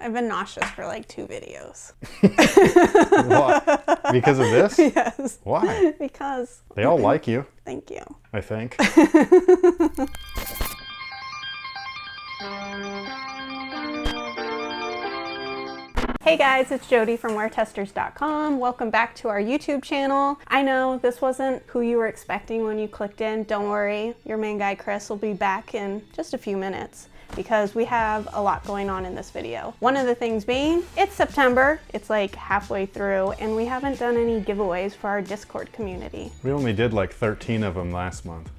I've been nauseous for like 2 videos. What? Because of this? Yes. Why? Because. They all like you. Thank you. I think. Hey guys, it's Jody from WearTesters.com. Welcome back to our YouTube channel. I know this wasn't who you were expecting when you clicked in. Don't worry, your main guy Chris will be back in just a few minutes because we have a lot going on in this video. One of the things being, it's September, it's like halfway through, and we haven't done any giveaways for our Discord community. We only did like 13 of them last month.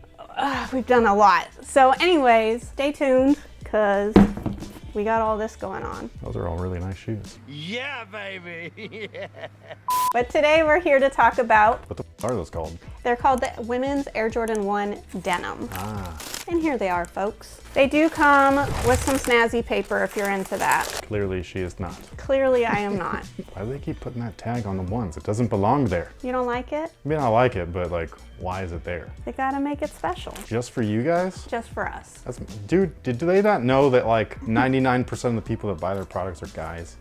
We've done a lot. So anyways, stay tuned because we got all this going on. Those are all really nice shoes. Yeah, baby. Yeah. But today we're here to talk about, What the are those called? they're called the Women's Air Jordan 1 Denim. Ah, And here they are, folks. They do come with some snazzy paper if you're into that. clearly she is not. Clearly I am not. Why do they keep putting that tag on the ones? It doesn't belong there. You don't like it? I mean, I like it, but like, why is it there? They gotta make it special. Just for you guys? Just for us. That's, dude, do they not know that like 99% of the people that buy their products are guys?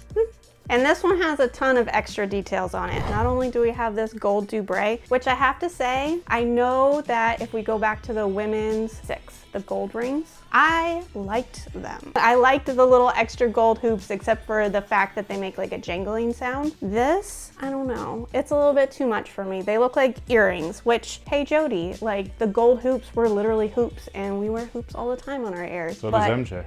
And this one has a ton of extra details on it. Not only do we have this gold Dubré, which I have to say, I know that if we go back to the women's 6, the gold rings, I liked them. I liked the little extra gold hoops, except for the fact that they make like a jangling sound. This, I don't know, it's a little bit too much for me. They look like earrings, which, hey Jody, like the gold hoops were literally hoops, and we wear hoops all the time on our airs. So does MJ.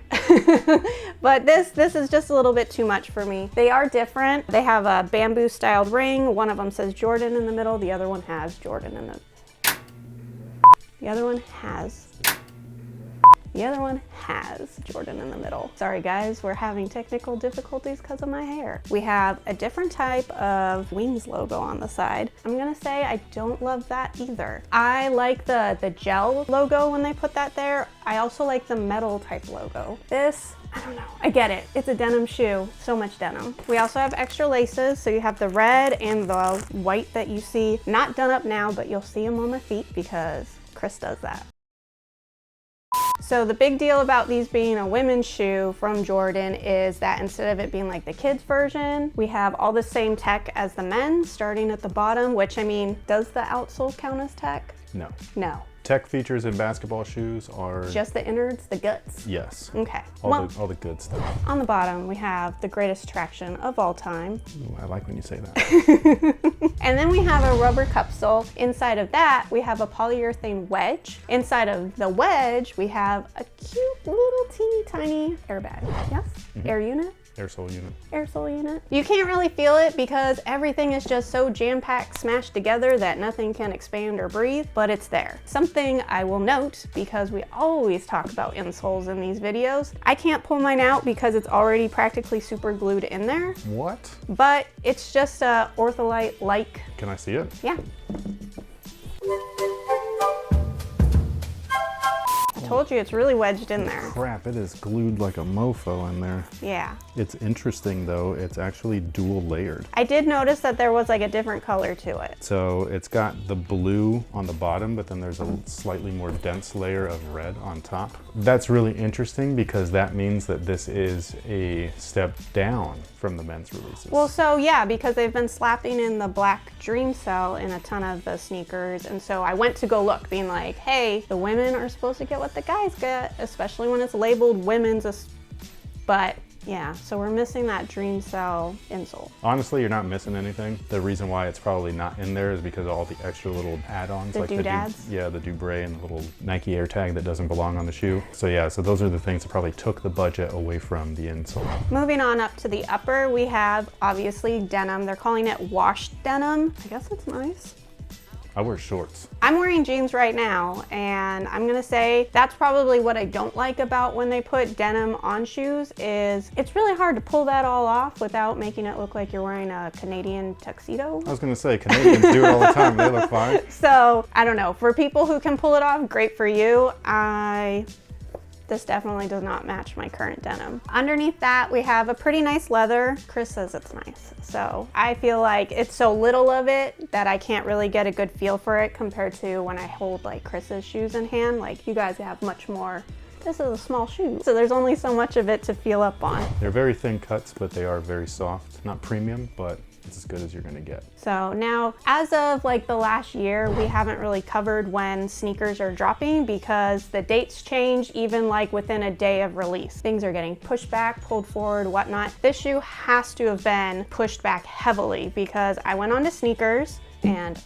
But this is just a little bit too much for me. They are different. They have a bamboo styled ring. One of them says Jordan in the middle. The other one has Jordan in the... The other one has Jordan in the middle. Sorry guys, we're having technical difficulties because of my hair. We have a different type of Wings logo on the side. I'm gonna say I don't love that either. I like the gel logo when they put that there. I also like the metal type logo. This, I don't know. I get it. It's a denim shoe. So much denim. We also have extra laces. So you have the red and the white that you see. Not done up now, but you'll see them on my feet because Chris does that. So the big deal about these being a women's shoe from Jordan is that instead of it being like the kids version, we have all the same tech as the men's, starting at the bottom, which I mean, does the outsole count as tech? No. No. Tech features in basketball shoes are... Just the innards, the guts? Yes. Okay. All the good stuff. On the bottom, we have the greatest traction of all time. Ooh, I like when you say that. And then we have a rubber cup sole. Inside of that, we have a polyurethane wedge. Inside of the wedge, we have a cute little teeny tiny airbag. Yes? Air unit? Air sole unit. Air sole unit. You can't really feel it because everything is just so jam-packed, smashed together that nothing can expand or breathe, but it's there. Something I will note, because we always talk about insoles in these videos, I can't pull mine out because it's already practically super glued in there, What? but it's just a ortholite-like. Can I see it? Yeah. Told you it's really wedged in there. Crap, it is glued like a mofo in there. Yeah. It's interesting though, it's actually dual layered. I did notice that there was like a different color to it. So it's got the blue on the bottom, but then there's a slightly more dense layer of red on top. That's really interesting because that means that this is a step down from the men's releases. Well, so yeah, because they've been slapping in the black Dream Cell in a ton of the sneakers, and so I went to go look, being like, hey, the women are supposed to get what the guys get, especially when it's labeled women's, but yeah, so we're missing that Dream Cell insole. Honestly, you're not missing anything. The reason why it's probably not in there is because of all the extra little add-ons. The like doodads? the Dubré and the little Nike Air tag that doesn't belong on the shoe. So yeah, so those are the things that probably took the budget away from the insole. Moving on up to the upper, we have obviously denim. They're calling it washed denim. I guess it's nice. I wear shorts. I'm wearing jeans right now, and I'm gonna say that's probably what I don't like about when they put denim on shoes is it's really hard to pull that all off without making it look like you're wearing a Canadian tuxedo. I was gonna say, Canadians do it all the time, they look fine. So, I don't know, for people who can pull it off, great for you. This definitely does not match my current denim. Underneath that, we have a pretty nice leather. Chris says it's nice. So I feel like it's so little of it that I can't really get a good feel for it compared to when I hold like Chris's shoes in hand. Like you guys have much more this is a small shoe, so there's only so much of it to feel up on. They're very thin cuts, but they are very soft. Not premium, but it's as good as you're gonna get. So now, as of like the last year, we haven't really covered when sneakers are dropping because the dates change even like within a day of release. Things are getting pushed back, pulled forward, whatnot. This shoe has to have been pushed back heavily because I went on to sneakers and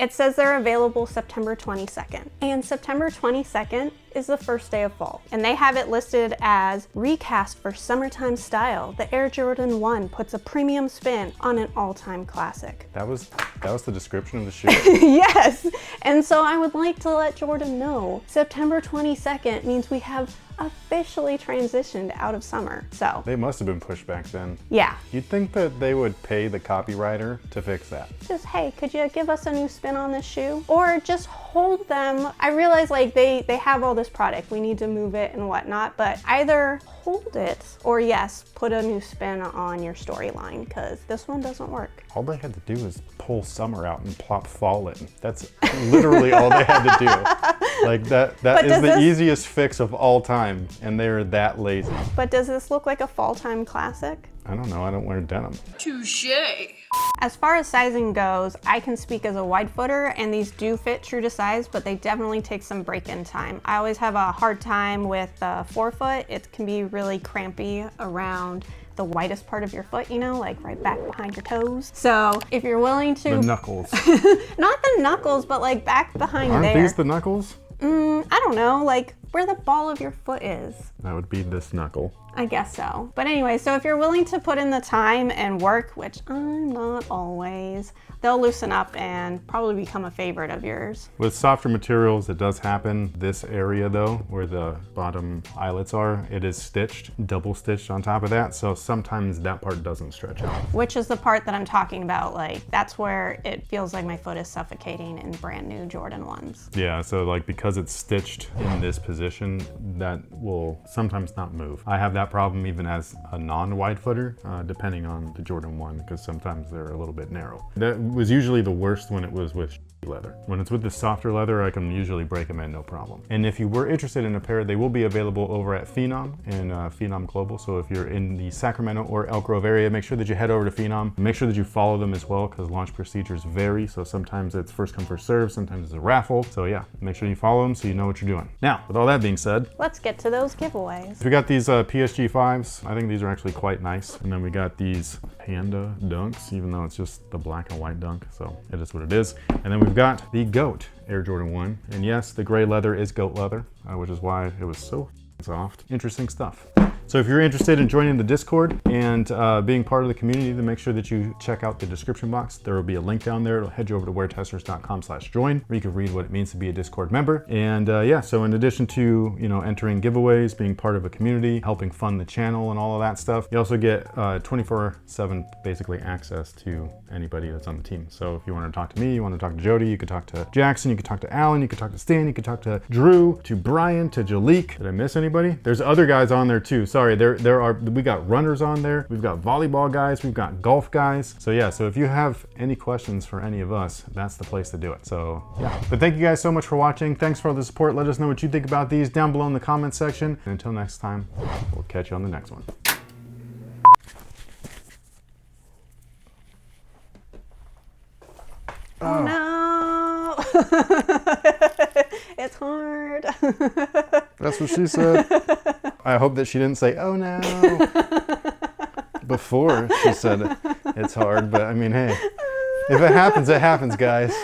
it says they're available September 22nd. And September 22nd is the first day of fall. And they have it listed as recast for summertime style. The Air Jordan 1 puts a premium spin on an all-time classic. That was the description of the shoe? Yes, and so I would like to let Jordan know September 22nd means we have officially transitioned out of summer. So They must have been pushed back then. yeah, You'd think that they would pay the copywriter to fix that. just hey, could you give us a new spin on this shoe? Or just hold them. I realize like they have all this product, we need to move it and whatnot, but either hold it or yes, put a new spin on your storyline because this one doesn't work. All they had to do was pull summer out and plop fall in. That's literally all they had to do. Like that is the easiest fix of all time, and they're that lazy. But does this look like a fall-time classic? I don't know, I don't wear denim. As far as sizing goes, I can speak as a wide footer and these do fit true to size, but they definitely take some break-in time. I always have a hard time with the forefoot. It can be really crampy around the widest part of your foot, you know, like right back behind your toes. So if you're willing to... The knuckles. Not the knuckles, but like back behind Aren't there. these the knuckles? I don't know, like where the ball of your foot is. That would be this knuckle. I guess so. But anyway, so if you're willing to put in the time and work, which I'm not always, they'll loosen up and probably become a favorite of yours. With softer materials, it does happen. This area though, where the bottom eyelets are, it is stitched, double stitched on top of that. So sometimes that part doesn't stretch out. Which is the part that I'm talking about. Like that's where it feels like my foot is suffocating in brand new Jordan 1s. Yeah, so like because it's stitched in this position, that will sometimes not move. I have that problem even as a non-wide footer, depending on the Jordan 1, because sometimes they're a little bit narrow. That was usually the worst when it was with leather. When it's with the softer leather, I can usually break them in no problem. And if you were interested in a pair, they will be available over at Phenom and Phenom Global. So if you're in the Sacramento or Elk Grove area, make sure that you head over to Phenom. Make sure that you follow them as well because launch procedures vary. So sometimes it's first come, first serve, sometimes it's a raffle. So yeah, make sure you follow them so you know what you're doing. Now, with all that being said, Let's get to those giveaways. we got these PSG 5s. I think these are actually quite nice. And then we got these Panda Dunks, even though it's just the black and white dunk. So it is what it is. And then we've got the GOAT Air Jordan 1. And yes, the gray leather is goat leather, which is why it was so soft. Interesting stuff. So if you're interested in joining the Discord and being part of the community, then make sure that you check out the description box. There will be a link down there. It'll head you over to WearTesters.com/join, where you can read what it means to be a Discord member. And yeah, so in addition to, you know, entering giveaways, being part of a community, helping fund the channel and all of that stuff, you also get 24/7 basically access to anybody that's on the team. So if you want to talk to me, you want to talk to Jody, you could talk to Jackson, you could talk to Alan, you could talk to Stan, you could talk to Drew, to Brian, to Jalik. Did I miss anybody? There's other guys on there too. Sorry, we got runners on there, we've got volleyball guys, we've got golf guys. So yeah, so if you have any questions for any of us, that's the place to do it. So yeah, but thank you guys so much for watching. Thanks for all the support. Let us know what you think about these down below in the comment section. And until next time, we'll catch you on the next one. Oh no! It's hard. That's what she said. I hope that she didn't say, oh no, before she said it's hard, but I mean, hey, if it happens, guys.